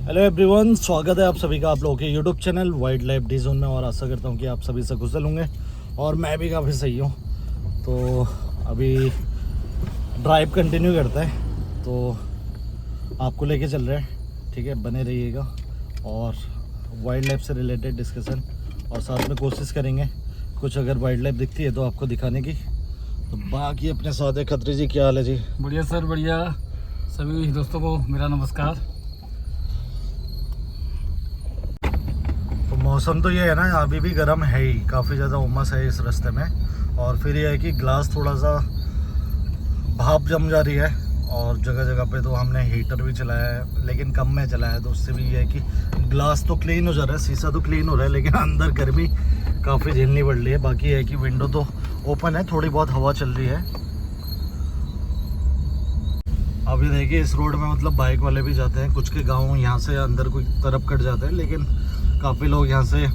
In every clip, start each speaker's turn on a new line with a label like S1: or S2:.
S1: Hello everyone, स्वागत है आप सभी का आप लोगों के YouTube channel wild life D zone में। और आशा करता हूँ कि आप सभी से कुशल होंगे और मैं भी काफ़ी सही हूँ। तो अभी ड्राइव कंटिन्यू करते हैं, तो आपको लेके चल रहे हैं, ठीक है। बने रहिएगा और वाइल्ड लाइफ से रिलेटेड डिस्कशन और साथ में कोशिश करेंगे कुछ अगर वाइल्ड लाइफ दिखती है तो आपको दिखाने की। तो बाकी अपने साथ है खत्री जी, क्या हाल है जी?
S2: बढ़िया सर, बढ़िया। सभी दोस्तों को मेरा नमस्कार।
S1: मौसम तो ये है ना, अभी भी गर्म है ही, काफ़ी ज़्यादा उमस है इस रास्ते में। और फिर ये है कि ग्लास थोड़ा सा भाप जम जा रही है और जगह जगह पे तो हमने हीटर भी चलाया है, लेकिन कम में चलाया है। तो उससे भी ये है कि ग्लास तो क्लीन हो जा रहा है, शीशा तो क्लीन हो रहा है, लेकिन अंदर गर्मी काफ़ी झेलनी पड़ रही है। बाकी है कि विंडो तो ओपन है, थोड़ी बहुत हवा चल रही है। अभी देखिए इस रोड में मतलब बाइक वाले भी जाते हैं, कुछ के गाँव यहाँ से अंदर कोई तरफ कट जाते हैं, लेकिन काफ़ी लोग यहाँ से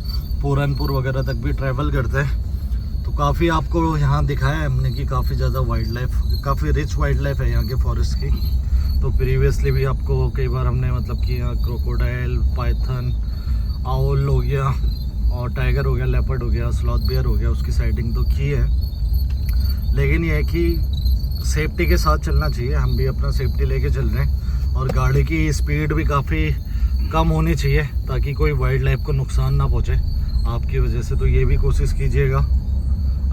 S1: पूरनपुर वगैरह तक भी ट्रैवल करते हैं। तो काफ़ी आपको यहाँ दिखाया है हमने कि काफ़ी ज़्यादा वाइल्ड लाइफ, काफ़ी रिच वाइल्ड लाइफ है यहाँ के फॉरेस्ट की। तो प्रीवियसली भी आपको कई बार हमने मतलब कि यहाँ क्रोकोडाइल, पाइथन, आउल हो गया और टाइगर हो गया, लेपर्ड हो गया, स्लॉथ बियर हो गया, उसकी साइटिंग तो की है। लेकिन ये है कि सेफ्टी के साथ चलना चाहिए, हम भी अपना सेफ्टी लेके चल रहे हैं और गाड़ी की स्पीड भी काफ़ी कम होनी चाहिए ताकि कोई वाइल्ड लाइफ को नुकसान ना पहुंचे आपकी वजह से। तो ये भी कोशिश कीजिएगा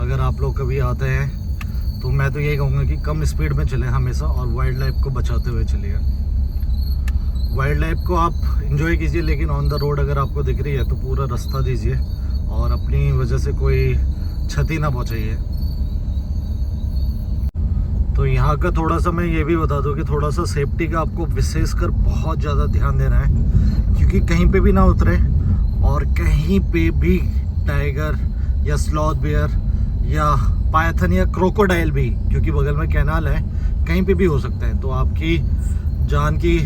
S1: अगर आप लोग कभी आते हैं। तो मैं तो यही कहूँगा कि कम स्पीड में चलें हमेशा और वाइल्ड लाइफ को बचाते हुए चलिए। वाइल्ड लाइफ को आप एंजॉय कीजिए, लेकिन ऑन द रोड अगर आपको दिख रही है तो पूरा रास्ता दीजिए और अपनी वजह से कोई क्षति ना पहुँचाइए। तो यहाँ का थोड़ा सा मैं ये भी बता दूँ कि थोड़ा सा सेफ्टी का आपको विशेषकर बहुत ज़्यादा ध्यान देना है, क्योंकि कहीं पे भी ना उतरे और कहीं पे भी टाइगर या स्लॉथ बियर या पाइथन या क्रोकोडाइल भी, क्योंकि बगल में कैनाल है, कहीं पे भी हो सकता है। तो आपकी जान की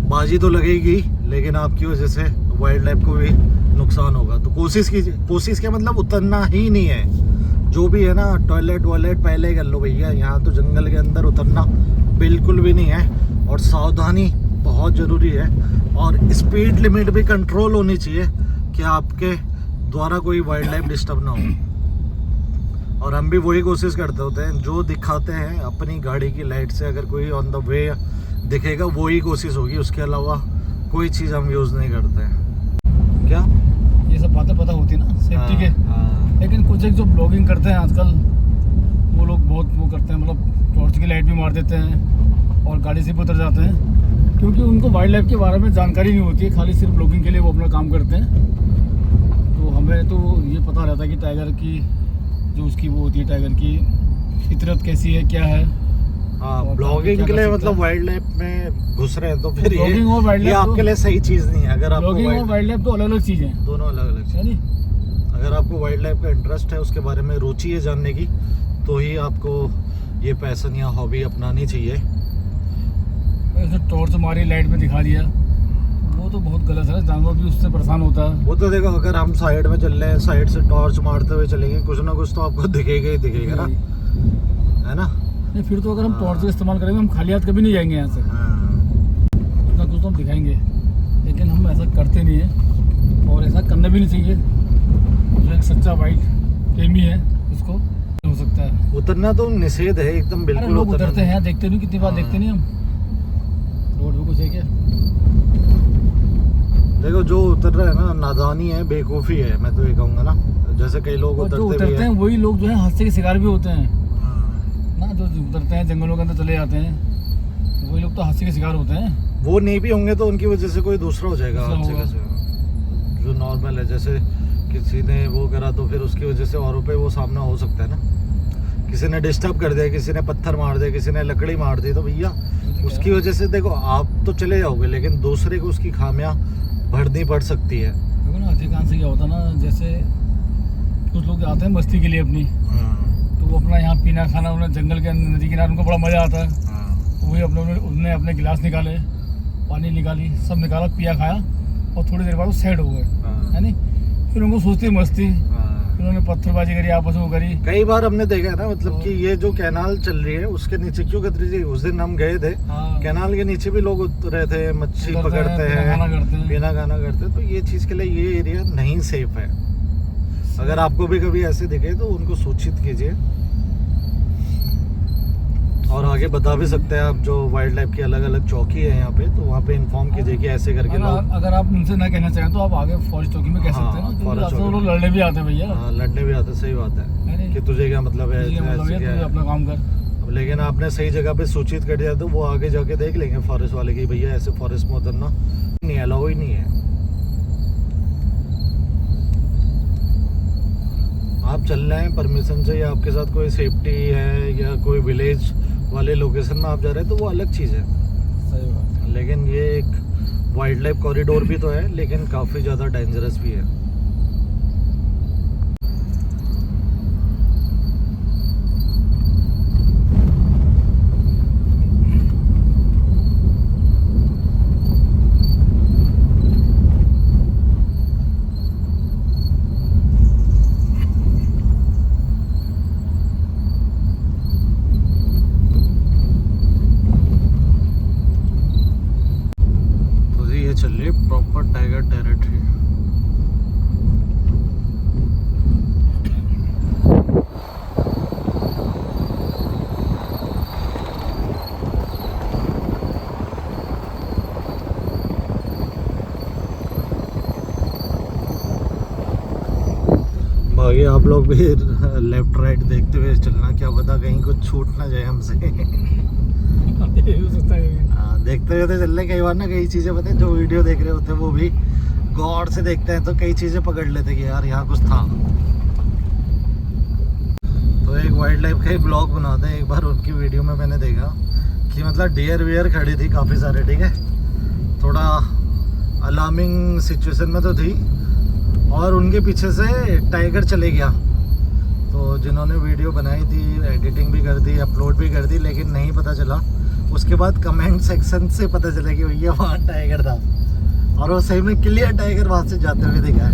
S1: बाजी तो लगेगी, लेकिन आपकी वजह से वाइल्ड लाइफ को भी नुकसान होगा। तो कोशिश कीजिए, कोशिश के मतलब उतरना ही नहीं है। जो भी है ना, टॉयलेट वॉयलेट पहले कर लो भैया, यहाँ तो जंगल के अंदर उतरना बिल्कुल भी नहीं है। और सावधानी बहुत ज़रूरी है और स्पीड लिमिट भी कंट्रोल होनी चाहिए कि आपके द्वारा कोई वाइल्ड लाइफ डिस्टर्ब ना हो। और हम भी वही कोशिश करते होते हैं, जो दिखाते हैं अपनी गाड़ी की लाइट से, अगर कोई ऑन द वे दिखेगा वही कोशिश होगी, उसके अलावा कोई चीज़ हम यूज़ नहीं करते हैं। क्या
S2: ये सब बातें पता होती है ना सेफ्टी के। लेकिन कुछ एक जो ब्लॉगिंग करते हैं आजकल, वो लोग बहुत वो करते हैं, मतलब टॉर्च की लाइट भी मार देते हैं और गाड़ी से भी उतर जाते हैं, क्योंकि उनको वाइल्ड लाइफ के बारे में जानकारी नहीं होती है, खाली सिर्फ ब्लॉगिंग के लिए वो अपना काम करते हैं। तो हमें तो ये पता रहता है कि टाइगर की जो उसकी वो होती है, टाइगर की फितरत कैसी है, क्या है।
S1: हाँ, ब्लॉगिंग के लिए मतलब वाइल्ड लाइफ में घुस रहे हैं तो फिर
S2: ब्लॉगिंग और वाइल्ड
S1: ये
S2: लाइफ
S1: आपके लिए सही चीज़ नहीं है। अगर आपको
S2: ब्लॉगिंग और वाइल्ड लाइफ तो अलग अलग चीज़ हैं,
S1: दोनों अलग अलग चीज़ है। अगर आपको वाइल्ड लाइफ का इंटरेस्ट है, उसके बारे में रुचि है जानने की, तो ही आपको ये पैशन या हॉबी अपनानी चाहिए।
S2: ऐसे टॉर्च मारी लाइट में दिखा दिया, वो तो बहुत गलत है। जानवर भी उससे परेशान होता है।
S1: वो तो देखो, अगर हम साइड में चल रहे हैं, साइड से टॉर्च मारते हुए चलेंगे, कुछ ना कुछ तो आपको दिखेगा ही दिखेगा ना, है ना।
S2: नहीं, फिर तो अगर हम टॉर्च का इस्तेमाल करेंगे, हम खाली हाथ कभी नहीं जाएंगे यहाँ से। कुछ ना कुछ तो हम दिखाएंगे, लेकिन हम ऐसा करते नहीं है और ऐसा करना भी नहीं चाहिए। जो एक सच्चा वाइल्ड प्रेमी है उसको हो सकता है।
S1: उतरना तो निषेध है एकदम, बिल्कुल।
S2: लोग उतरते हैं, देखते नहीं, कितनी बार देखते नहीं हम रोड पे कुछ है क्या।
S1: देखो जो उतर रहा है ना, नादानी है, बेवकूफ़ी है, मैं तो ये कहूँगा ना। जैसे कई लोग उतरते
S2: हैं, वही लोग जो है हादसे के शिकार भी होते हैं ना। जो उतरते हैं जंगलों के अंदर चले जाते हैं, वही लोग तो हादसे के शिकार होते हैं।
S1: वो नहीं भी होंगे तो उनकी वजह से कोई दूसरा हो जाएगा हादसे से, जो नॉर्मल है। जैसे किसी ने वो करा तो फिर उसकी वजह से औरों पे वो सामना हो सकता है ना। किसी ने डिस्टर्ब कर दिया, किसी ने पत्थर मार दिया, किसी ने लकड़ी मार दी, तो भैया उसकी वजह से देखो आप तो चले जाओगे, लेकिन दूसरे को उसकी खामियां भरनी पड़ सकती है।
S2: देखो ना, अधिकांश क्या होता है ना, जैसे कुछ लोग आते हैं मस्ती के लिए अपनी, तो वो अपना यहाँ पीना खाना, उन्हें जंगल के नदी किनारे उनको बड़ा मज़ा आता है। तो वही उन्होंने अपने गिलास निकाले, पानी निकाली, सब निकाला, पिया खाया और थोड़ी देर बाद वो सेट हो गए, है नहीं। फिर उनको सोचती मस्ती, फिर उन्होंने पत्थरबाजी करी, आपस में करी।
S1: कई बार हमने देखा है ना, मतलब कि ये जो कैनाल चल रही है उसके नीचे क्यों कतरी जी, उस दिन हम गए थे,
S2: हाँ।
S1: कैनाल के नीचे भी लोग उतरे थे, मच्छी
S2: उतरते हैं,
S1: पकड़ते
S2: बिना खाना करते
S1: हैं,
S2: हैं।
S1: बिना खाना करते हैं। तो ये चीज़ के लिए ये एरिया नहीं सेफ है। अगर आपको भी कभी ऐसे दिखे तो उनको सूचित कीजिए, और आगे बता भी सकते हैं आप, जो वाइल्ड लाइफ की अलग अलग चौकी है यहाँ पे, तो वहाँ पे इन्फॉर्म कीजिए कि ऐसे करके लोग।
S2: अगर आप उनसे ना कहना चाहें तो आप आगे फौज चौकी में कह सकते हैं ना, क्योंकि
S1: फौज
S2: अब तो
S1: चौकी
S2: वो लोग लड़ने भी आते हैं भैया।
S1: हाँ, लड़ने भी आते, सही बात है कि तुझे क्या मतलब है,
S2: ये मतलब
S1: ऐसे
S2: ये
S1: क्या
S2: तू
S1: है।
S2: अपना काम कर।
S1: अब लेकिन आपने सही जगह पे सूचित कर दिया तो वो आगे जाके देख लेंगे फॉरेस्ट वाले की, भैया ऐसे फॉरेस्ट में उतरना नहीं, अलाउ ही नहीं है। आप चल रहे हैं परमिशन से, या आपके साथ कोई सेफ्टी है, या कोई विलेज वाले लोकेशन में आप जा रहे हैं, तो वो अलग चीज़ है।
S2: सही बात है।
S1: लेकिन ये एक वाइल्ड लाइफ कॉरिडोर भी तो है, लेकिन काफ़ी ज़्यादा डेंजरस भी है। चल रही है प्रॉपर टाइगर टेरिटरी। बाकी आप लोग भी लेफ्ट राइट देखते हुए चलना, क्या पता कहीं कुछ छूट ना जाए हमसे। देखते हुए तो चल रहे, कई बार ना कई चीज़ें पता है, जो वीडियो देख रहे होते हैं वो भी गौर से देखते हैं तो कई चीज़ें पकड़ लेते हैं कि यार यहाँ कुछ था। तो एक वाइल्ड लाइफ का ही ब्लॉग बनाते हैं। एक बार उनकी वीडियो में मैंने देखा कि मतलब डियर वियर खड़ी थी काफ़ी सारे, ठीक है, थोड़ा अलार्मिंग सिचुएशन में तो थी, और उनके पीछे से टाइगर चले गया। तो जिन्होंने वीडियो बनाई थी, एडिटिंग भी कर दी, अपलोड भी कर दी, लेकिन नहीं पता चला। उसके बाद कमेंट सेक्शन से पता चला कि भैया वहाँ टाइगर था, और वो सही में क्लियर टाइगर वहाँ से जाते हुए दिखा है।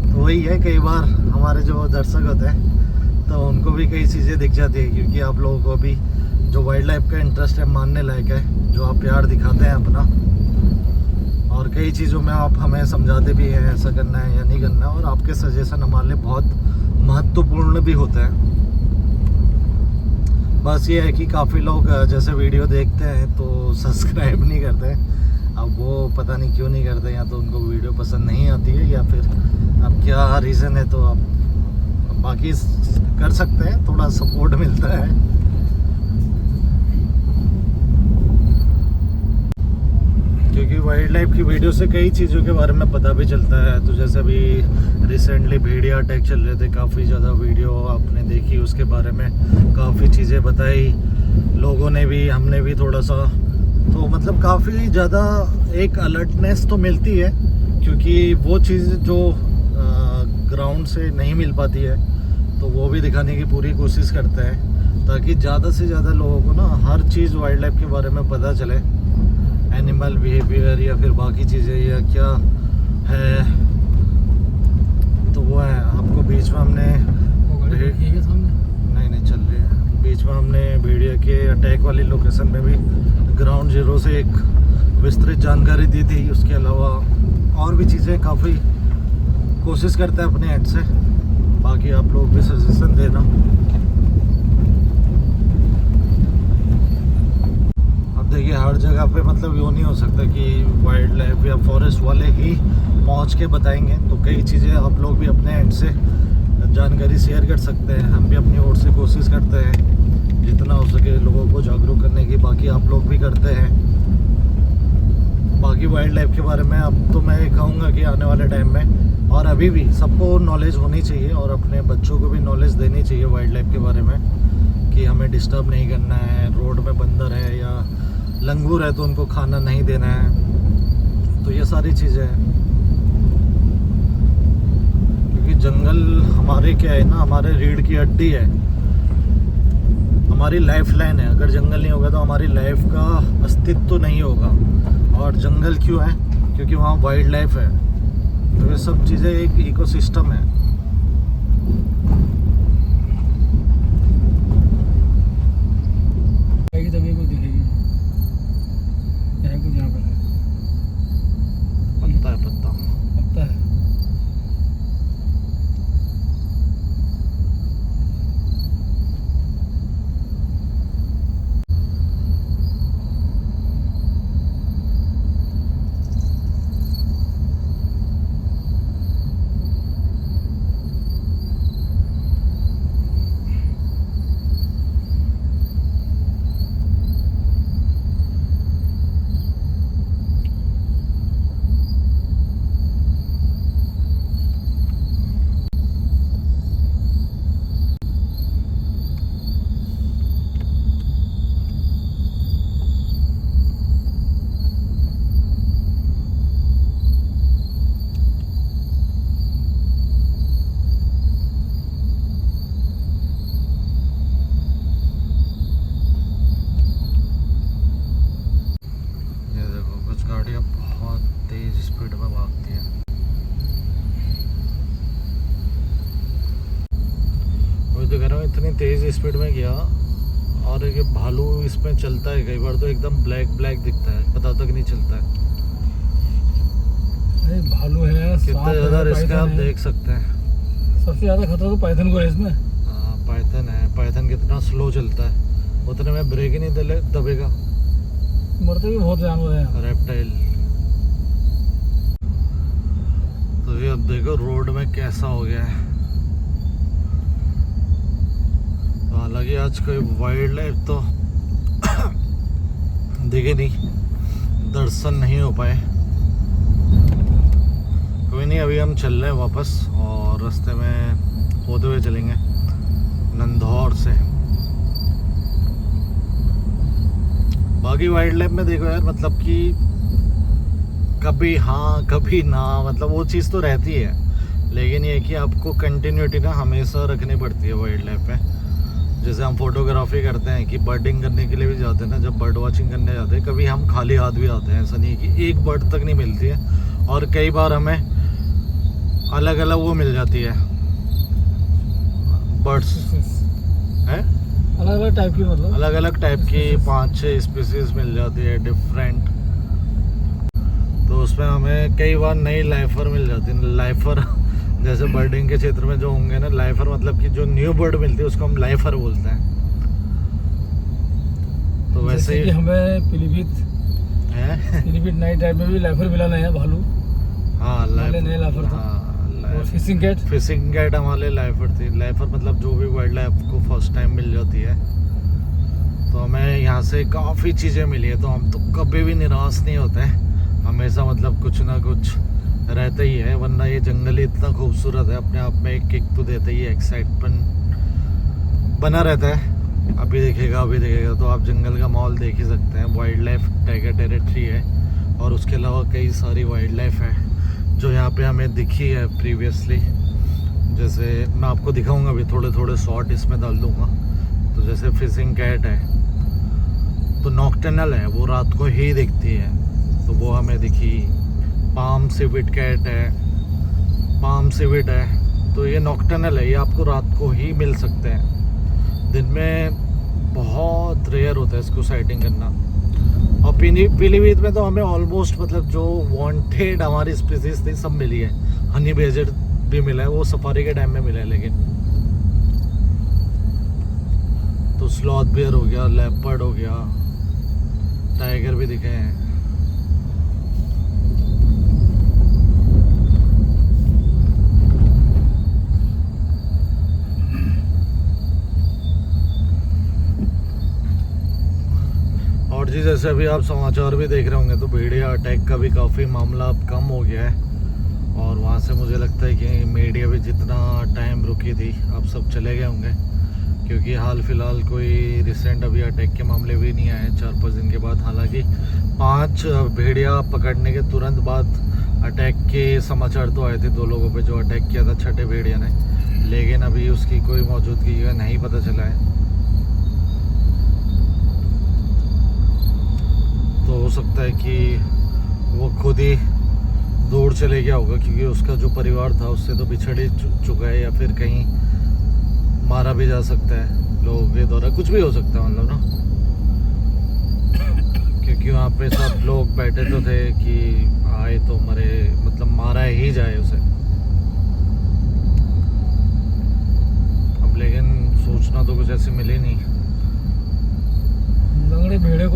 S1: तो वही है, कई बार हमारे जो दर्शक होते हैं तो उनको भी कई चीज़ें दिख जाती है, क्योंकि आप लोगों को भी जो वाइल्ड लाइफ का इंटरेस्ट है मानने लायक है, जो आप प्यार दिखाते हैं अपना, और कई चीज़ों में आप हमें समझाते भी हैं ऐसा करना है या नहीं करना है, और आपके सजेशन हमारे लिए बहुत महत्वपूर्ण भी होते हैं। बस ये है कि काफ़ी लोग जैसे वीडियो देखते हैं तो सब्सक्राइब नहीं करते। अब वो पता नहीं क्यों नहीं करते, या तो उनको वीडियो पसंद नहीं आती है, या फिर अब क्या रीज़न है। तो आप बाकी कर सकते हैं, थोड़ा सपोर्ट मिलता है। क्योंकि वाइल्ड लाइफ की वीडियो से कई चीज़ों के बारे में पता भी चलता है। तो जैसे अभी रिसेंटली भेड़िया अटैक चल रहे थे, काफ़ी ज़्यादा वीडियो आपने देखी, उसके बारे में काफ़ी चीज़ें बताई लोगों ने भी, हमने भी थोड़ा सा। तो मतलब काफ़ी ज़्यादा एक अलर्टनेस तो मिलती है, क्योंकि वो चीज़ जो ग्राउंड से नहीं मिल पाती है तो वो भी दिखाने की पूरी कोशिश करते हैं, ताकि ज़्यादा से ज़्यादा लोगों को ना हर चीज़ वाइल्ड लाइफ के बारे में पता चले, एनिमल बिहेवियर या फिर बाकी चीज़ें या क्या है। तो वो है, आपको बीच में हमने नहीं चल रही है, बीच में हमने भेड़िया के अटैक वाली लोकेशन में भी ग्राउंड जीरो से एक विस्तृत जानकारी दी थी। उसके अलावा और भी चीज़ें काफ़ी कोशिश करते हैं अपने एंड से, बाकी आप लोग भी सजेशन देना। अब देखिए हर जगह पे मतलब यूँ नहीं हो सकता कि वाइल्ड लाइफ या फॉरेस्ट वाले ही पहुंच के बताएंगे, तो कई चीज़ें आप लोग भी अपने एंड से जानकारी शेयर कर सकते हैं। हम भी अपनी ओर से कोशिश करते हैं जितना हो सके लोगों को जागरूक करने की, बाकी आप लोग भी करते हैं। बाकी वाइल्ड लाइफ के बारे में अब तो मैं कहूँगा कि आने वाले टाइम में और अभी भी सबको नॉलेज होनी चाहिए, और अपने बच्चों को भी नॉलेज देनी चाहिए वाइल्ड लाइफ के बारे में, कि हमें डिस्टर्ब नहीं करना है, रोड में बंदर है या लंगूर है तो उनको खाना नहीं देना है। तो ये सारी चीज़ें हैं, क्योंकि जंगल हमारे क्या है ना, हमारे रीढ़ की हड्डी है, हमारी लाइफ लाइन है। अगर जंगल नहीं होगा तो हमारी लाइफ का अस्तित्व नहीं होगा। और जंगल क्यों है? क्योंकि वहाँ वाइल्ड लाइफ है। तो ये सब चीज़ें एक इकोसिस्टम है। स्पीड में भागती है। वही तो कह रहा हूँ, इतनी तेज स्पीड में गया। और ये भालू इसमें चलता है कई बार तो एकदम ब्लैक ब्लैक दिखता है, पता तक नहीं चलता है।
S2: अरे भालू है,
S1: कितना ज़्यादा रिस्क है आप देख सकते हैं।
S2: सबसे ज़्यादा खतरा तो पाइथन को है इसमें।
S1: हाँ पाइथन है, पाइथन कितना स्लो चलता है, उतने में ब्रेक ही नहीं दबेगा।
S2: मरते भी बहुत जानवर हैं।
S1: रेप्टाइल। तो ये अब देखो रोड में कैसा हो गया है। हालांकि आज कोई वाइल्ड लाइफ तो दिखे नहीं, दर्शन नहीं हो पाए। कोई नहीं, अभी हम चल रहे हैं वापस और रास्ते में होते हुए चलेंगे नंदौर से। बाकी वाइल्ड लाइफ में देखो यार, मतलब कि कभी हाँ कभी ना, मतलब वो चीज़ तो रहती है, लेकिन ये कि आपको कंटिन्यूटी ना हमेशा रखनी पड़ती है वाइल्ड लाइफ में। जैसे हम फोटोग्राफी करते हैं कि बर्डिंग करने के लिए भी जाते हैं ना, जब बर्ड वॉचिंग करने जाते हैं कभी हम खाली हाथ भी आते हैं। ऐसा नहीं कि एक बर्ड तक नहीं मिलती है, और कई बार हमें अलग अलग वो मिल जाती है बर्ड्स हैं,
S2: अलग अलग टाइप की, मतलब
S1: अलग अलग टाइप की 5-6 स्पीसीज मिल जाती है डिफरेंट। तो उसमें हमें कई बार नई लाइफर मिल जाती है। लाइफर जैसे बर्डिंग के क्षेत्र में जो होंगे ना, लाइफर मतलब कि जो न्यू बर्ड मिलती है उसको हम लाइफर बोलते हैं। तो वैसे ही
S2: हमें पीलीभीत नाइट टाइम में भी लाइफर मिला नहीं है भालू।
S1: हाँ
S2: नए लाइफर था। और
S1: फिशिंग कैट हमारे लाइफर थी। लाइफर मतलब जो भी वाइल्ड लाइफ को फर्स्ट टाइम मिल जाती है। तो हमें यहाँ से काफ़ी चीज़ें मिली है, तो हम तो कभी भी निराश नहीं होते हैं, हमेशा मतलब कुछ ना कुछ रहता ही है। वरना ये जंगल ही इतना खूबसूरत है, अपने आप में एक किक तो देता ही है, एक्साइटमेंट बना रहता है। अभी देखेगा तो आप जंगल का माहौल देख ही सकते हैं। वाइल्ड लाइफ टाइगर टेरिटरी है, और उसके अलावा कई सारी वाइल्ड लाइफ है जो यहाँ पे हमें दिखी है प्रीवियसली। जैसे मैं आपको दिखाऊंगा, अभी थोड़े थोड़े शॉट इसमें डाल दूंगा। तो जैसे फिशिंग कैट है तो नॉक्टर्नल है, वो रात को ही दिखती है, तो वो हमें दिखी। पाम सिविट कैट है, पाम सिविट है, तो ये नॉक्टर्नल है, ये आपको रात को ही मिल सकते हैं। दिन में बहुत रेयर होता है इसको साइटिंग करना। और पीलीभीत में तो हमें ऑलमोस्ट मतलब जो वांटेड हमारी स्पीसीज थी सब मिली है। हनी बेजर भी मिला है, वो सफारी के टाइम में मिला है। लेकिन तो स्लॉथ बियर हो गया, लेपर्ड हो गया, टाइगर भी दिखे हैं। और जी जैसे अभी आप समाचार भी देख रहे होंगे तो भेड़िया अटैक का भी काफ़ी मामला अब कम हो गया है। और वहाँ से मुझे लगता है कि मीडिया भी जितना टाइम रुकी थी अब सब चले गए होंगे, क्योंकि हाल फिलहाल कोई रिसेंट अभी अटैक के मामले भी नहीं आए 4-5 दिन के बाद। हालांकि 5 भेड़िया पकड़ने के तुरंत बाद अटैक के समाचार तो आए थे 2 लोगों पे जो अटैक किया था छठे भेड़िया ने, लेकिन अभी उसकी कोई मौजूदगी का नहीं पता चला है। तो हो सकता है कि वो खुद ही दूर चले गया होगा, क्योंकि उसका जो परिवार था उससे तो बिछड़ ही चुका है, या फिर कहीं मारा भी जा सकता है लोगों के द्वारा, कुछ भी हो सकता है मतलब ना। क्योंकि वहाँ पे सब लोग बैठे तो थे कि आए तो मरे, मतलब मारा ही जाए उसे। अब लेकिन सूचना तो कुछ ऐसी मिली नहीं।
S2: लंगड़े भेड़िए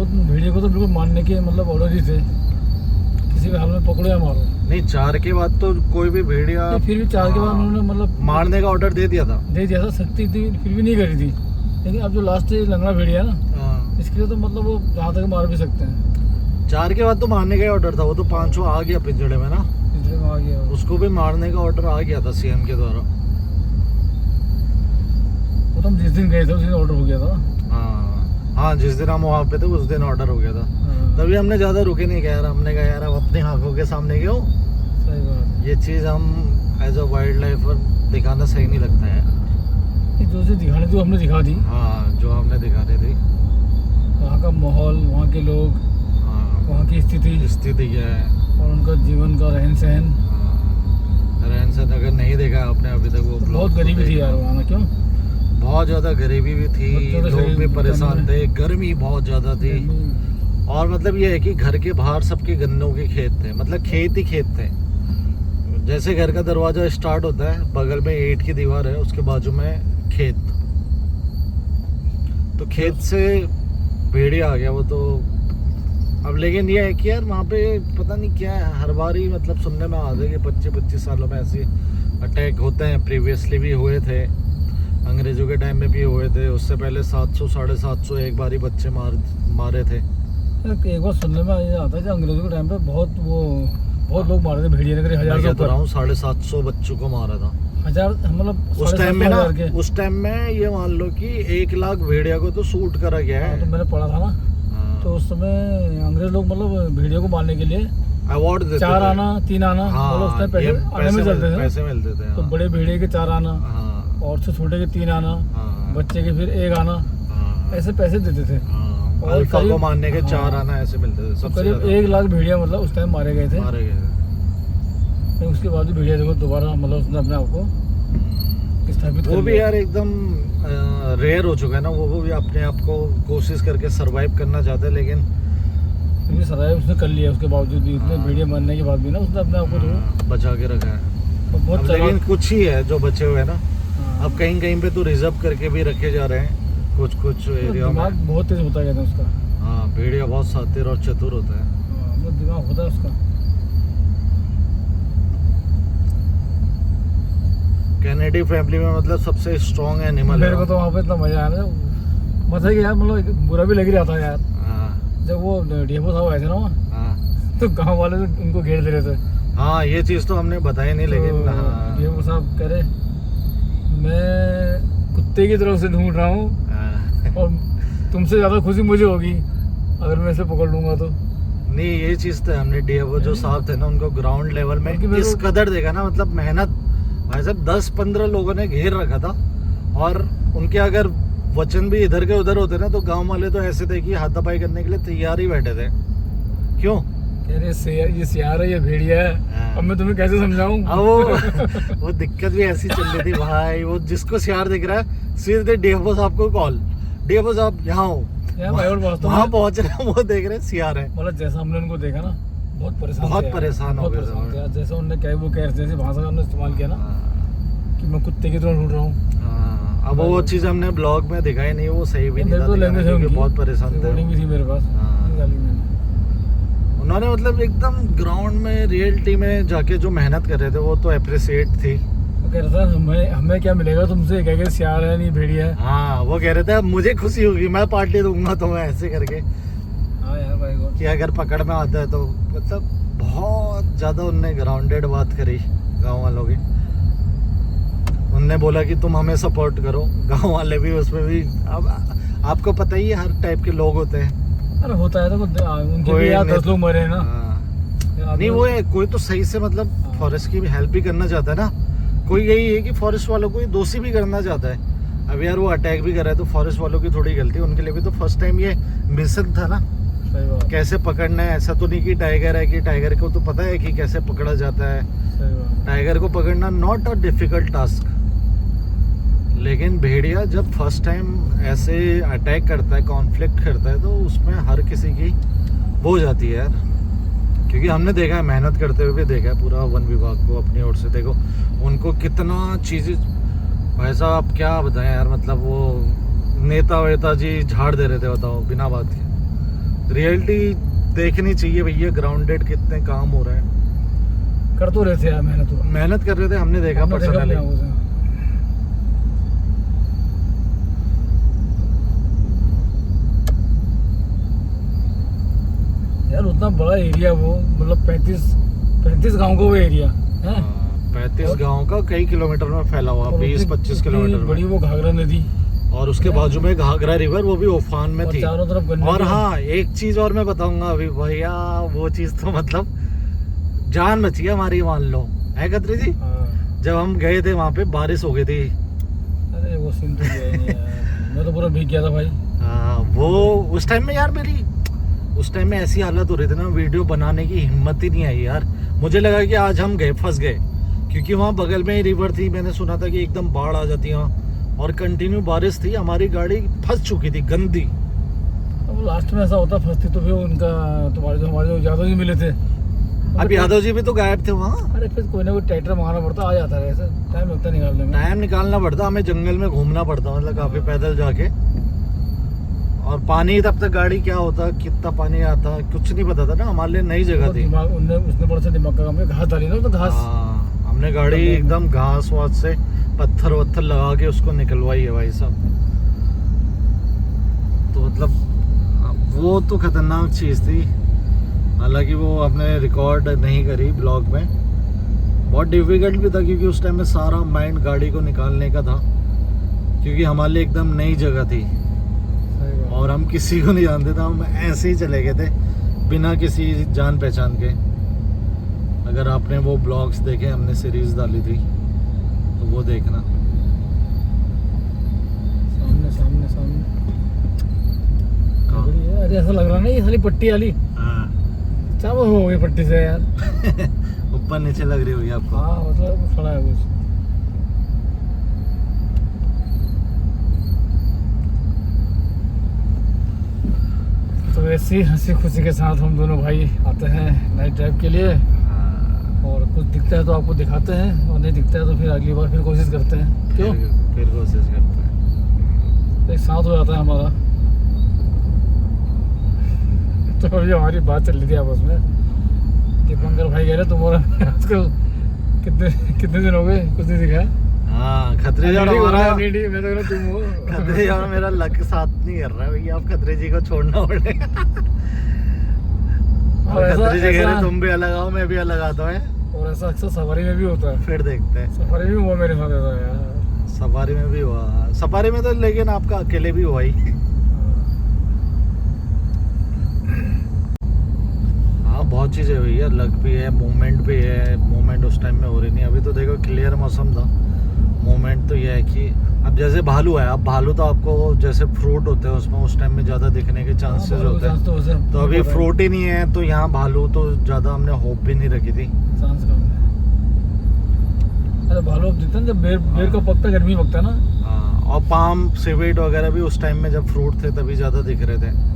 S2: को तो बिल्कुल मारने के मतलब ऑर्डर ही थे, किसी भी हाल में पकड़ो या मारो।
S1: नहीं 4 के बाद तो कोई भी भेड़िया,
S2: फिर भी 4 के बाद उन्होंने मतलब
S1: मारने का ऑर्डर दे दिया था,
S2: शक्ति थी, फिर भी नहीं करी थी। लेकिन अब जो लास्ट लंगड़ा भेड़िया है ना, इसके लिए तो मतलब वो जहाँ तक मार भी सकते हैं।
S1: 4 के बाद तो मारने का ही ऑर्डर था, वो तो 5वां आ गया पिंजड़े में ना,
S2: पिंजड़े में आ गया,
S1: उसको भी मारने का ऑर्डर आ गया था सीएम के द्वारा।
S2: वो तो हम जिस दिन गए थे उस दिन ऑर्डर हो गया था।
S1: हाँ जिस दिन हम वहाँ पे थे उस दिन ऑर्डर हो गया था। तभी हमने ज़्यादा रुके नहीं, यार हमने कहा यार हम अपनी आंखों के सामने क्यों,
S2: सही बात,
S1: ये चीज़ हम एज अ वाइल्ड लाइफर दिखाना सही नहीं लगता है।
S2: जो चीज़ दिखाने थी हमने दिखा दी।
S1: हाँ जो हमने दिखानी थी,
S2: वहाँ का माहौल, वहाँ के लोग, हाँ, वहाँ की स्थिति
S1: क्या है,
S2: और उनका जीवन का रहन सहन
S1: रहन सहन अगर नहीं देखा आपने अभी तक वो
S2: तो बहुत गरीबी थी यार वहाँ ना, क्यों
S1: बहुत ज्यादा गरीबी भी थी,
S2: बच्चों के
S1: लोग
S2: शरीर
S1: भी परेशान
S2: में-
S1: थे, गर्मी बहुत ज्यादा थी। और मतलब ये है कि घर के बाहर सबके गन्नों के खेत थे, मतलब खेत ही खेत थे। जैसे घर का दरवाजा स्टार्ट होता है, बगल में ईंट की दीवार है, उसके बाजू में खेत, तो खेत से भेड़िया आ गया वो तो। अब लेकिन ये है कि यार वहाँ पे पता नहीं क्या है, हर बार ही मतलब सुनने में आता है कि 25-25 सालों में ऐसे अटैक होते हैं। प्रीवियसली भी हुए थे, अंग्रेजों के टाइम में भी हुए थे, उससे पहले 700 750 एक बार ही बच्चे मारे थे।
S2: एक बार सुनने में ये आता है कि अंग्रेजों के टाइम पे बहुत लोग मारे थे भेड़िया ने,
S1: मैं
S2: 1000 से
S1: कहता रहा
S2: ऊपर,
S1: हूँ 750 बच्चों को मारा था
S2: 1000 मतलब
S1: उस टाइम में ना।
S2: 750,000 के।
S1: उस टाइम में ये मान लो कि 1 लाख भेड़िया को तो शूट करा गया
S2: हाँ, तो
S1: है।
S2: मैंने पढ़ा था ना,
S1: हाँ,
S2: तो उस समय अंग्रेज लोग मतलब भेड़िया को मारने के लिए
S1: अवार्ड देते
S2: 4
S1: थे।
S2: आना 3 आना,
S1: हाँ,
S2: मतलब उस टाइम
S1: ये
S2: आने में चलते थे,
S1: पैसे मिलते थे।
S2: तो
S1: हाँ,
S2: बड़े भेड़िए के 4 आना
S1: हाँ,
S2: और से छोटे के 3 आना,
S1: हाँ,
S2: बच्चे के फिर 1 आना,
S1: हाँ,
S2: ऐसे पैसे देते थे।
S1: हाँ,
S2: और
S1: अल्फा को
S2: करीब-
S1: मारने के 4
S2: हाँ,
S1: आना ऐसे मिलते थे
S2: तो
S1: सबसे
S2: करीब
S1: ज्यादा।
S2: 1 लाख भेड़िया मतलब उस टाइम मारे गए थे।
S1: मारे गए थे।
S2: लेकिन उसके बाद भी भेड़िया देखो दोबारा मतलब उसने अपने आप को स्थापित कर
S1: वो भी
S2: लिया।
S1: यार एकदम रेयर हो चुका है ना, वो भी अपने आप को कोशिश करके सरवाइव करना चाहते हैं, लेकिन
S2: क्योंकि सराय उसने कर लिया, उसके बावजूद भी इतने
S1: हाँ।
S2: भेड़िया मरने के बाद भी ना उसने अपने आप को तो
S1: बचा के रखा है।
S2: बहुत
S1: अब
S2: चालाक-
S1: लेकिन कुछ ही है जो बचे हुए हैं ना।
S2: हाँ।
S1: अब कहीं कहीं पे तो रिजर्व करके भी रखे जा रहे हैं कुछ एरिया
S2: दिमाग
S1: में।
S2: बहुत तेज होता गया था उसका।
S1: हाँ, भेड़िया बहुत शातिर और चतुर होता है।
S2: हाँ, बहुत दिमाग होता है उसका।
S1: कैनेडी फैमिली में मतलब सबसे स्ट्रॉन्ग एनिमल है।
S2: मेरे को तो वहाँ पे इतना मजा आया ना, मजा ही यार, मतलब एक बुरा भी लग रहा था यार,
S1: हाँ,
S2: जब वो डीएफओ साहब आए थे ना वहाँ,
S1: हाँ,
S2: तो गांव वाले तो उनको घेर दे रहे थे।
S1: हाँ, ये चीज़ तो हमने बताई नहीं, लेकिन हाँ,
S2: डीएफओ साहब कह रहे मैं कुत्ते की तरफ से ढूंढ रहा हूँ
S1: हाँ।
S2: और तुमसे ज़्यादा खुशी मुझे होगी अगर मैं इसे पकड़ लूंगा तो।
S1: नहीं, ये चीज़ तो हमने डीएफओ जो साहब थे ना, उनको ग्राउंड लेवल में
S2: बल्कि मेरे
S1: इस
S2: को-
S1: कदर देखा ना, मतलब मेहनत भाई साहब 10-15 लोगों ने घेर रखा था, और उनके अगर वचन भी इधर के उधर होते ना, तो गांव वाले तो ऐसे थे कि हाथापाई करने के लिए तैयार ही बैठे थे। क्यों?
S2: कह रहे ये सियार है, ये भेड़िया है,
S1: हाँ।
S2: अब मैं तुम्हें कैसे समझाऊं।
S1: अब वो दिक्कत भी ऐसी चल रही थी भाई, वो जिसको सियार दिख रहा है सीधे डीएफओ साहब को कॉल, डीएफओ साहब यहाँ हो,
S2: यार भाई, और वास्तव
S1: वहाँ
S2: में
S1: पहुंच रहे हैं, वो देख रहे हैं सियार है।
S2: मतलब जैसा हमने उनको देखा ना, बहुत परेशान
S1: बहुत
S2: थे यार,
S1: परेशान हो
S2: बहुत
S1: गए थे
S2: परेशान
S1: वो।
S2: थे यार। जैसे उन्होंने क्या वो कह जैसे भाषा का उन्होंने इस्तेमाल किया ना कि मैं कुत्ते की तरह ढूंढ रहा हूँ।
S1: हाँ, अब वो चीज़ हमने ब्लॉग में दिखाई नहीं, वो सही भी नहीं
S2: मेरे
S1: था
S2: तो
S1: दिखाना,
S2: लैंग्वेज है
S1: क्योंकि
S2: उनकी,
S1: बहुत परेशान थे
S2: रिकॉर्डिंग भी थी मेरे पास,
S1: हाँ।
S2: निकाली मैंने।
S1: उन्होंने मतलब एकदम ग्राउंड में रियलिटी में जाके जो मेहनत कर रहे थे, वो तो अप्रिसिएट थी।
S2: वो कह रहा था हमें क्या मिलेगा तुमसे, कह के सियार है नहीं भेड़िया है।
S1: हाँ, वो कह रहे थे अब मुझे खुशी होगी, मैं पार्टी दूंगा तुम्हें, ऐसे करके
S2: हाँ यार भाई गॉड।
S1: कि अगर पकड़ में आता है तो। मतलब बहुत ज़्यादा उनने ग्राउंडेड बात करी गांव वालों की। उनने बोला कि तुम हमें सपोर्ट करो, गांव वाले भी उसमें भी। अब आपको पता ही है हर टाइप के लोग होते हैं।
S2: अरे होता है तो उनके
S1: कोई
S2: भी यार
S1: नहीं-
S2: 10 लोग मरे हैं ना।
S1: हाँ।
S2: यार
S1: नहीं,
S2: तो-
S1: वो है कोई तो सही से मतलब
S2: हाँ।
S1: फॉरेस्ट की भी हेल्प भी करना चाहता है ना, कोई यही है कि फॉरेस्ट वालों को ये दोषी भी करना चाहता है। अब यार वो अटैक भी कर रहा है, तो फॉरेस्ट वालों की थोड़ी गलती है, उनके लिए भी तो फर्स्ट टाइम ये मिशन था ना,
S2: सही बात,
S1: कैसे पकड़ना है। ऐसा तो नहीं कि टाइगर है, कि टाइगर को तो पता है कि कैसे पकड़ा जाता है।
S2: सही बात।
S1: टाइगर को पकड़ना नॉट अ डिफिकल्ट टास्क, लेकिन भेड़िया जब फर्स्ट टाइम ऐसे अटैक करता है, कॉन्फ्लिक्ट करता है, तो उसमें हर किसी की वो हो जाती है यार। क्योंकि हमने देखा है, मेहनत करते हुए भी देखा है पूरा वन विभाग को अपनी ओर से। देखो उनको कितना चीज़ें, भाई साहब क्या बताएं यार, मतलब वो नेता वेता जी झाड़ दे रहे थे, बताओ बिना बात के। रियलिटी देखनी चाहिए भैया, ग्राउंडेड कितने काम हो रहे हैं।
S2: कर तो रहे थे यार
S1: मेहनत कर रहे थे, हमने देखा
S2: हमने देखा
S1: पर्सनली।
S2: अपने आंखों से। यार उतना बड़ा एरिया वो, मतलब 35 गांव का वो एरिया है।
S1: 35 गांव का कई किलोमीटर में फैला हुआ,
S2: और
S1: 20-25
S2: इतनी
S1: किलोमीटर
S2: बड़ी
S1: में।
S2: वो घाघरा नदी,
S1: और उसके बाजू में घाघरा रिवर, वो भी उफान में
S2: और
S1: थी।
S2: चारों तरफ गन्ने
S1: और
S2: के-
S1: हाँ, एक चीज और मैं बताऊंगा अभी भैया, वो चीज तो मतलब जान बची है हमारी, मान लो है खत्री जी।
S2: हाँ।
S1: जब हम गए थे वहाँ पे बारिश हो गई थी।
S2: अरे वो सीन तो गया ही नहीं यार, मैं तो पूरा भीग गया था भाई।
S1: वो उस टाइम में यार मेरी उस टाइम में ऐसी हालत हो रही थी ना, वीडियो बनाने की हिम्मत ही नहीं आई यार। मुझे लगा कि आज हम गए, फंस गए, क्योंकि वहाँ बगल में ही रिवर थी। मैंने सुना था कि एकदम बाढ़ आ जाती है वहाँ, और कंटिन्यू बारिश थी। हमारी गाड़ी फंस चुकी थी गंदी।
S2: अब लास्ट में ऐसा होता फंसती तो फिर उनका हमारे जो यादव जी मिले थे।
S1: अब यादव जी भी तो गायब थे वहाँ।
S2: अरे फिर कोई ना कोई ट्रैक्टर मंगाना पड़ता, आ जाता है। ऐसा टाइम लगता है निकालने में।
S1: टाइम निकालना पड़ता, हमें जंगल में घूमना पड़ता, मतलब काफी पैदल जाके। और पानी तब तक गाड़ी क्या होता, कितना पानी आता, कुछ नहीं पता था ना, हमारे लिए नई जगह थी।
S2: उसने बड़ा सा दिमाग का काम किया, घास डाली ना तो घास।
S1: हमने गाड़ी एकदम घास वास से पत्थर वत्थर लगा के उसको निकलवाई है भाई साहब। तो मतलब वो तो खतरनाक चीज़ थी। हालांकि वो आपने रिकॉर्ड नहीं करी ब्लॉग में, बहुत डिफिकल्ट भी था, क्योंकि उस टाइम में सारा माइंड गाड़ी को निकालने का था, क्योंकि हमारे लिए एकदम नई जगह थी और हम किसी को नहीं जानते थे। हम ऐसे ही चले गए थे बिना किसी जान पहचान के। अगर आपने वो ब्लॉग्स देखे, हमने सीरीज डाली थी, तो वो देखना।
S2: सामने सामने सामने अरे ऐसा लग रहा ना, ये सारी पट्टी वाली क्या वो हो गई पट्टी से यार।
S1: ऊपर नीचे लग रही होगी आपको।
S2: हाँ मतलब खड़ा है कुछ। तो ऐसी हंसी खुशी के साथ हम दोनों भाई आते हैं नाइट ड्राइव के लिए, और कुछ दिखता है तो आपको दिखाते हैं, और नहीं दिखता है तो फिर अगली बार फिर कोशिश करते हैं। क्यों?
S1: फिर कोशिश करते हैं।
S2: एक साथ हो जाता है हमारा। तो अभी हमारी बात चल रही थी आपस में, दीपंकर भाई कह रहे तुम्हारा आजकल कितने कितने दिन हो गए, कुछ नहीं दिखा।
S1: हाँ, खतरे और हमारा,
S2: मैं तो तुम हो।
S1: खतरे और मेरा लक साथ नहीं कर रहा है भैया, आप खतरे जी को छोड़ना पड़ेगा। और खतरे जी कह रहे तुम भी अलग आओ, मैं भी अलग आता हूँ।
S2: और ऐसा अक्सर सफारी में भी होता है।
S1: फिर देखते हैं।
S2: सफारी में हुआ मेरे साथ ऐसा यार।
S1: सफारी में भी हुआ, सफारी में तो लेकिन आपका अकेले भी हुआ ही। हाँ, बहुत चीजें हुई है, लक भी है, मूवमेंट भी है। मूवमेंट उस टाइम में हो रही नहीं, अभी तो देखो क्लियर मौसम था। मूवमेंट तो ये है कि अब जैसे भालू है, अब भालू तो आपको जैसे फ्रूट होते हैं उसमें उस टाइम में ज़्यादा दिखने के चांसेस होते हैं, तो अभी फ्रूट ही नहीं है, तो यहाँ भालू तो ज़्यादा हमने होप भी नहीं रखी थी।
S2: चांस कम है। अरे भालू अब दिखते हैं जब बेर का पकता, गर्मी पकता है ना।
S1: हाँ, और पाम सीवीड वगैरह भी उस टाइम में जब फ्रूट थे तभी ज़्यादा दिख रहे थे।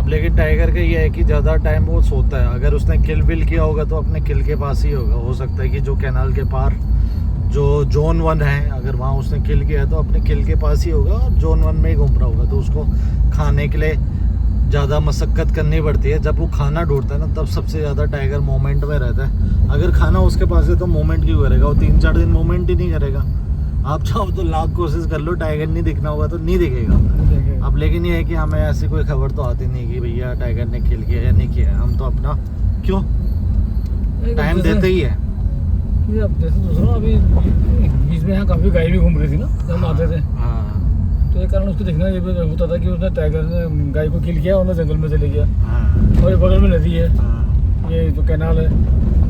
S1: लेकिन टाइगर का ये है कि ज़्यादा टाइम वो सोता है। अगर उसने किल विल किया होगा तो अपने किल के पास ही होगा। हो सकता है कि जो कैनाल के पार जो जोन 1 है, अगर वहाँ उसने किल किया है तो अपने किल के पास ही होगा, और जोन 1 में ही घूम रहा होगा। तो उसको खाने के लिए ज़्यादा मशक्क़त करनी पड़ती है। जब वो खाना ढूंढता है ना, तब सबसे ज़्यादा टाइगर मोमेंट में रहता है। अगर खाना उसके पास है तो मोमेंट क्यों करेगा? वो 3-4 दिन मोमेंट ही नहीं करेगा। आप चाहो तो लाख कोशिश कर लो, टाइगर नहीं दिखना होगा तो नहीं दिखेगा। अब लेकिन ये है कि हमें ऐसी कोई खबर तो आती नहीं कि भैया टाइगर ने किल किया या नहीं किया। हम तो अपना क्यों टाइम देते ही है।
S2: अब जैसे दूसरा अभी बीच में यहाँ काफ़ी गाय भी घूम रही थी ना जब हम आते थे।
S1: हाँ,
S2: तो ये कारण उसको देखना ये भी होता था कि उसने टाइगर ने गाय को किल किया और जंगल में चले गया।
S1: हाँ,
S2: और ये बगल में नदी है,
S1: हाँ,
S2: ये जो कैनाल है,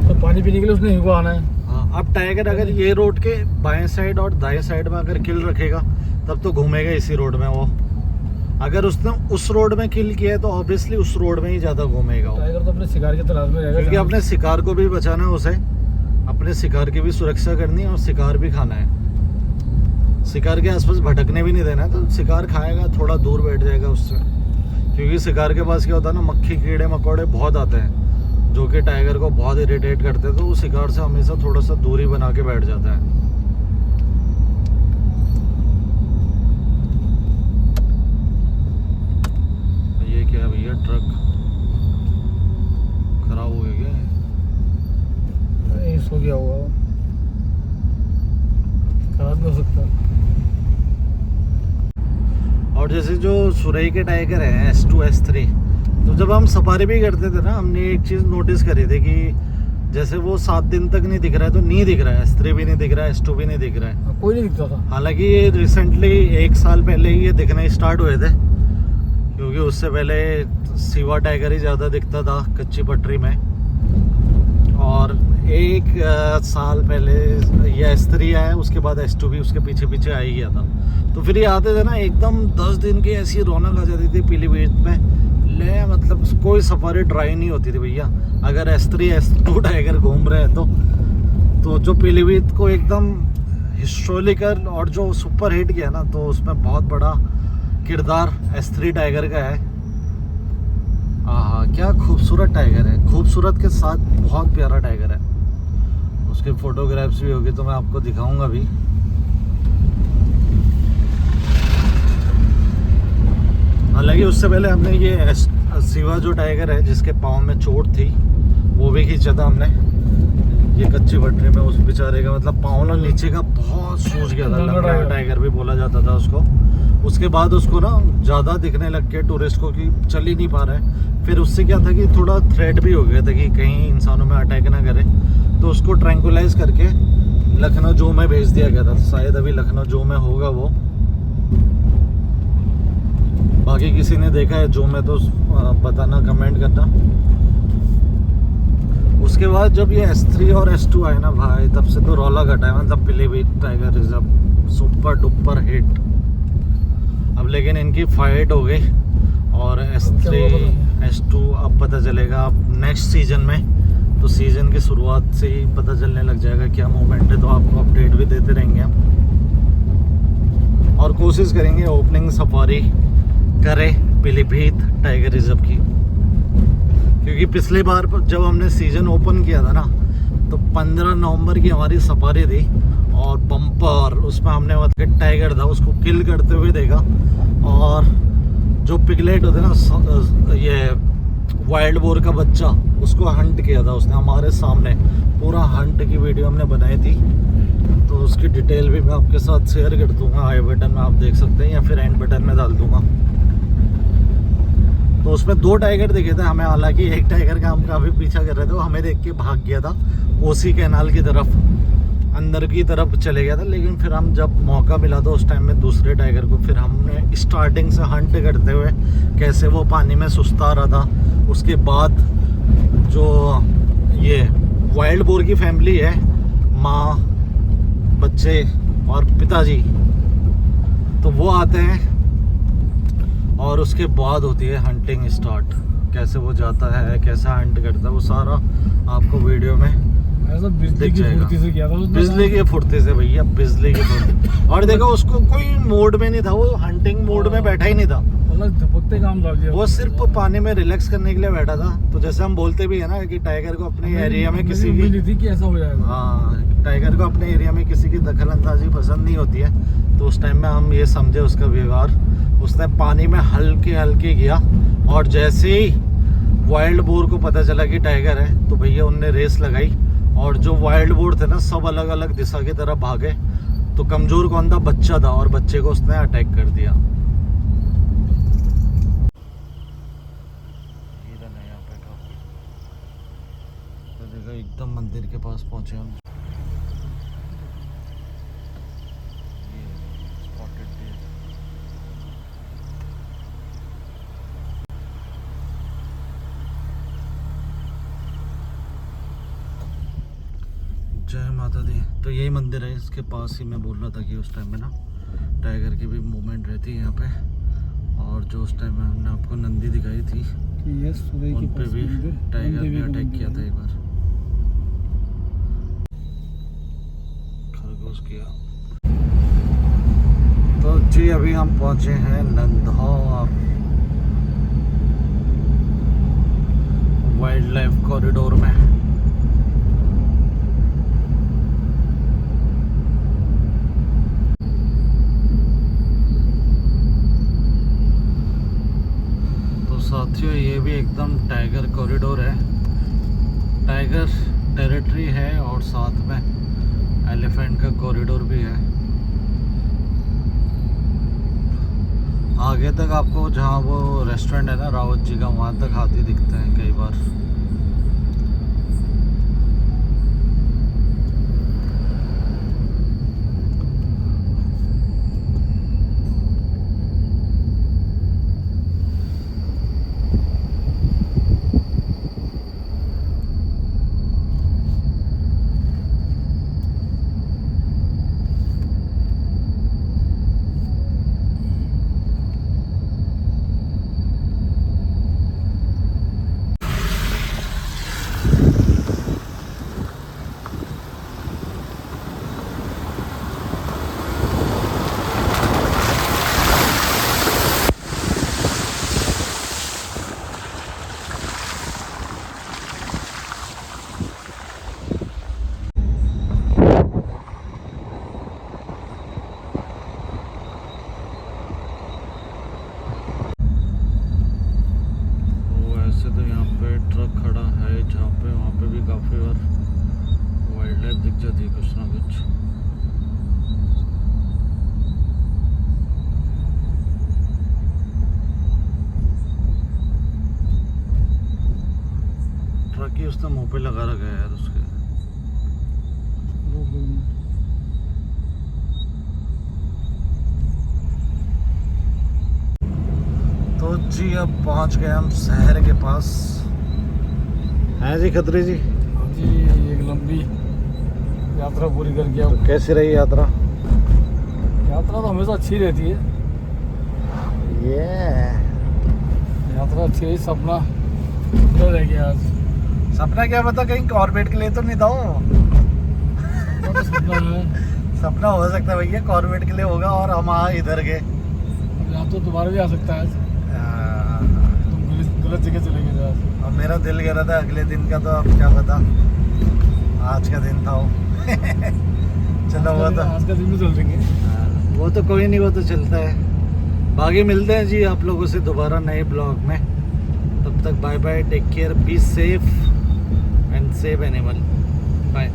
S2: तो पानी पीने के लिए उसने हिंगो आना है।
S1: हाँ। अब टाइगर अगर ये रोड के बाएं साइड और दाएं साइड में अगर किल रखेगा तब तो घूमेगा इसी रोड में वो। अगर उसने उस रोड में किल किया है तो ऑब्वियसली उस रोड में ही ज़्यादा घूमेगा।
S2: टाइगर तो अपने शिकार की तलाश में रहेगा,
S1: क्योंकि अपने शिकार को भी बचाना है उसे, अपने शिकार की भी सुरक्षा करनी है और शिकार भी खाना है। शिकार के आसपास भटकने भी नहीं देना है, तो शिकार खाएगा, थोड़ा दूर बैठ जाएगा उससे। क्योंकि शिकार के पास क्या होता है ना, मक्खी कीड़े मकोड़े बहुत आते हैं जो कि टाइगर को बहुत इरिटेट करते हैं। तो वो शिकार से हमेशा थोड़ा सा दूरी बना के बैठ जाता है। ये क्या है भैया, ट्रक खराब हो गया क्या?
S2: ये सो गया होगा, खराब नहीं हो सकता।
S1: और जैसे जो सुरई के टाइगर है S2 S3, तो जब हम सफारी भी करते थे ना, हमने एक चीज़ नोटिस करी थी कि जैसे वो 7 दिन तक नहीं दिख रहा है तो नहीं दिख रहा है, S3 भी नहीं दिख रहा है, S2 भी नहीं दिख रहा है,
S2: कोई नहीं दिखता था।
S1: हालांकि ये रिसेंटली 1 साल पहले ही ये दिखना स्टार्ट हुए थे, क्योंकि उससे पहले सिवा टाइगर ही ज़्यादा दिखता था कच्ची पटरी में। और एक साल पहले ये S3 आया, उसके बाद S2 भी उसके पीछे पीछे आ ही गया था। तो फिर ये आते थे ना, एकदम 10 दिन की ऐसी रौनक आ जाती थी पीलीभीत में। ले मतलब कोई सफारी ड्राई नहीं होती थी भैया, अगर S3 S2 टाइगर घूम रहे हैं तो जो पीलीभीत को एकदम हिस्टोरिकल और जो सुपर हिट किया ना, तो उसमें बहुत बड़ा किरदार S3 टाइगर का है। हाँ, क्या खूबसूरत टाइगर है, खूबसूरत के साथ बहुत प्यारा टाइगर है। उसके फोटोग्राफ्स भी होगी तो मैं आपको दिखाऊंगा भी। हालांकि उससे पहले हमने ये सिवा जो टाइगर है जिसके पाँव में चोट थी, वो भी खींचा था हमने। ये कच्ची पटरी में उस बेचारे का मतलब पाँव ना नीचे का बहुत सूज गया था, लंगड़ा टाइगर भी बोला जाता था उसको। उसके बाद उसको ना ज़्यादा दिखने लग गया टूरिस्ट को कि चल ही नहीं पा रहा है। फिर उससे क्या था कि थोड़ा थ्रेट भी हो गया था कि कहीं इंसानों में अटैक ना करे, तो उसको ट्रैंकुलाइज करके लखनऊ जू में भेज दिया गया था। शायद अभी लखनऊ जू में होगा वो, बाकी किसी ने देखा है जू में तो बताना, कमेंट करना। उसके बाद जब ये S3 और S2 आए ना भाई, तब से तो रौला घटा है, मतलब Pilibhit tiger reserve super duper hit. अब लेकिन इनकी फाइट हो गई और S3 S2 अब पता चलेगा अब नेक्स्ट सीजन में। तो सीजन की शुरुआत से ही पता चलने लग जाएगा क्या मूवमेंट है, तो आपको अपडेट भी देते रहेंगे हम। और कोशिश करेंगे ओपनिंग सफारी करें पीलीभीत टाइगर रिजर्व की, क्योंकि पिछली बार जब हमने सीजन ओपन किया था ना, तो 15 नवंबर की हमारी सफारी थी और बम्पर उसमें हमने मतलब टाइगर था उसको किल करते हुए देखा। और जो पिगलेट होते ना, ये वाइल्ड बोर का बच्चा, उसको हंट किया था उसने हमारे सामने। पूरा हंट की वीडियो हमने बनाई थी, तो उसकी डिटेल भी मैं आपके साथ शेयर कर दूंगा। आई बटन में आप देख सकते हैं या फिर एंड बटन में डाल दूंगा। तो उसमें 2 टाइगर दिखे थे हमें, हालांकि एक टाइगर का हम काफ़ी पीछा कर रहे थे, वो हमें देख के भाग गया था ओसी कैनाल की तरफ, अंदर की तरफ चले गया था। लेकिन फिर हम जब मौका मिला तो उस टाइम में दूसरे टाइगर को फिर हमने स्टार्टिंग से हंट करते हुए कैसे वो पानी में सुस्ता रहा था। उसके बाद जो ये वाइल्ड बोर की फैमिली है, माँ, बच्चे और पिताजी, तो वो आते हैं और उसके बाद होती है हंटिंग स्टार्ट। कैसे वो जाता है, कैसा हंट करता है, वो सारा आपको वीडियो में
S2: बिजली की फुर्ती से किया था उसने।
S1: बिजली की फुर्ती से भैया, बिजली की फुर्ती। और देखो उसको कोई मोड में नहीं था, वो हंटिंग मोड में बैठा ही नहीं था,
S2: अलग झपकते काम डाल दिया।
S1: वो सिर्फ पानी में रिलैक्स करने के लिए बैठा था। तो जैसे हम बोलते भी है ना कि टाइगर को अपने एरिया में किसी की
S2: थी कि ऐसा हो जाएगा।
S1: हाँ, टाइगर को अपने एरिया में किसी की दखल अंदाजी पसंद नहीं होती है। तो उस टाइम में हम ये समझे उसका व्यवहार, उसने पानी में हल्के हल्के गया और जैसे ही वाइल्ड बोर को पता चला कि टाइगर है, तो भैया उनने रेस लगाई और जो वाइल्ड बोर थे ना, सब अलग अलग दिशा की तरफ भागे। तो कमजोर कौन था? बच्चा था, और बच्चे को उसने अटैक कर दिया। तो देखो एकदम मंदिर के पास पहुंचे हम। जय माता दी। तो यही मंदिर है, इसके पास ही मैं बोल रहा था कि उस टाइम में ना टाइगर की भी मूवमेंट रहती है यहाँ पे। और जो उस टाइम में हमने आपको नंदी दिखाई थी, उन पे भी टाइगर ने अटैक किया था एक बार, खरगोश किया। तो जी अभी हम पहुंचे हैं नंदौर वाइल्ड लाइफ कॉरिडोर में। साथियों ये भी एकदम टाइगर कॉरिडोर है, टाइगर टेरिटरी है और साथ में एलिफेंट का कॉरिडोर भी है। आगे तक आपको जहाँ वो रेस्टोरेंट है ना रावत जी का, वहाँ तक हाथी दिखते हैं कई बार। उसने मुंह पे लगा रखा है यार उसके। तो जी अब पहुंच गए हम शहर के पास। हैं जी खत्री जी?
S2: हाँ जी, एक लंबी यात्रा पूरी करके अब
S1: तो कैसी रही यात्रा?
S2: यात्रा तो हमेशा अच्छी रहती है।
S1: ये
S2: यात्रा अच्छी रही, सपना पूरा रह गया आज।
S1: सपना क्या पता कहीं कॉर्बेट के लिए तो नहीं था वो।
S2: सपना तो सपना है।
S1: सपना हो सकता है भैया कॉर्बेट के लिए होगा और हम इधर के।
S2: अब यहाँ तो दोबारा भी आ सकता है आज। तुम गलत जगह चले गए थे आज।
S1: और मेरा दिल कह रहा था अगले दिन का, तो अब क्या पता आज का दिन था वो। चलो वो तो
S2: आज का दिन भी चल देंगे।
S1: वो तो कोई नहीं, वो तो चलता है। बाकी मिलते हैं जी आप लोगों से दोबारा नए ब्लॉग में। तब तक bye bye, take care, be safe and save animal, bye.